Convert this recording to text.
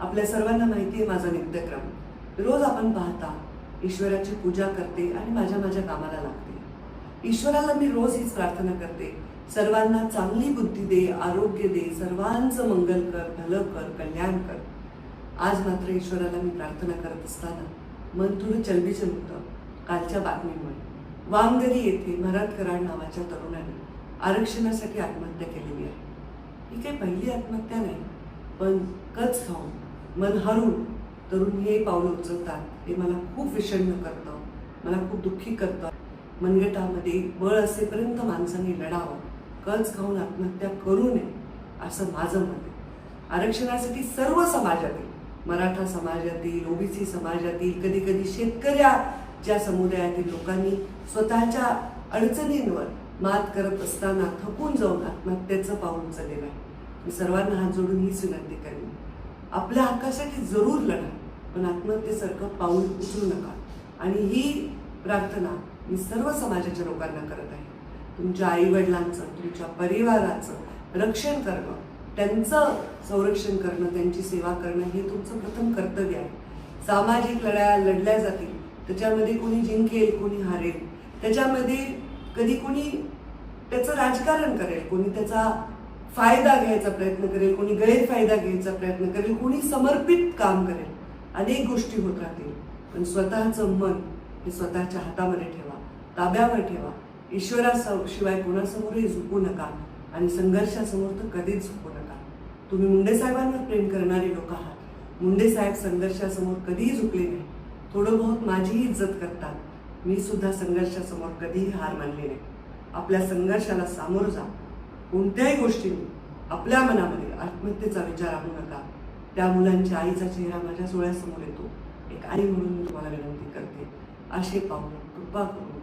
आपल्या सर्वांना माहिती आहे माझा नित्यक्रम. रोज आपण पाहता ईश्वराची पूजा करते आणि माझ्या कामाला लागते. ईश्वराला मी रोज हीच प्रार्थना करते, सर्वांना चांगली बुद्धी दे, आरोग्य दे, सर्वांचं मंगल कर, भलं कर, कल्याण कर. आज मात्र ईश्वराला मी प्रार्थना करत असताना मन थोडं चलबिचल होतं कालच्या बातमीमुळे. वांगरी येथे भरत कराड नावाच्या तरुणाने आरक्षणासाठी आत्महत्या केलेली आहे. ही काही पहिली आत्महत्या नाही, पण कच खाऊन मन हरून तरुण हे पावलं उचलतात हे मला खूप विषण्ण करतं, मला खूप दुःखी करतं. मनगटामध्ये बळ असेपर्यंत माणसांनी लढावं, कच खाऊन आत्महत्या करू नये असं माझं मत आहे. आरक्षणासाठी सर्व समाजातील, मराठा समाजातील, ओबीसी समाजातील, कधी कधी शेतकऱ्याच्या समुदायातील लोकांनी स्वतःच्या अडचणींवर मात करत असताना थकून जाऊन आत्महत्येचं पाऊल उचललेलं आहे. मी सर्वांना हात जोडून हीच विनंती करेन, आपल्या हक्कासाठी जरूर लढा, पण आत्महत्येसारखं पाऊल उचलू नका. आणि ही प्रार्थना मी सर्व समाजाच्या लोकांना करत आहे. तुमच्या आईवडिलांचं, तुमच्या परिवाराचं रक्षण करणं, त्यांचं संरक्षण करणं, त्यांची सेवा करणं हे तुमचं प्रथम कर्तव्य आहे. सामाजिक लढाया लढल्या जातील, त्याच्यामध्ये कोणी जिंकेल, कोणी हारेल, त्याच्यामध्ये कधी कोणी त्याचं राजकारण करेल, कोणी त्याचा फायदा घ्यायचा प्रयत्न करेल, कोणी गैरफायदा घ्यायचा प्रयत्न करेल, कोणी समर्पित काम करेल, अनेक गोष्टी होत राहतील. पण स्वतःचं मन हे स्वतःच्या हातामध्ये ठेवा, ताब्यावर ठेवा. ईश्वराशिवाय कोणासमोरही झुकू नका आणि संघर्षासमोर तर कधीच झुकू नका. तुम्ही मुंडे साहेबांवर प्रेम करणारे लोक आहात. मुंडे साहेब संघर्षासमोर कधीही झुकले नाही, थोडं बहुत माझीही इज्जत करतात. मी सुद्धा संघर्षासमोर कधीही हार मानली नाही. आपल्या संघर्षाला सामोरं जा. कोणत्याही गोष्टीने आपल्या मनामध्ये आत्महत्येचा विचार आणू नका. त्या मुलांच्या आईचा चेहरा माझ्या डोळ्यासमोर येतो. एक आई म्हणून मी तुम्हाला विनंती करते, असे पाहून कृपा करून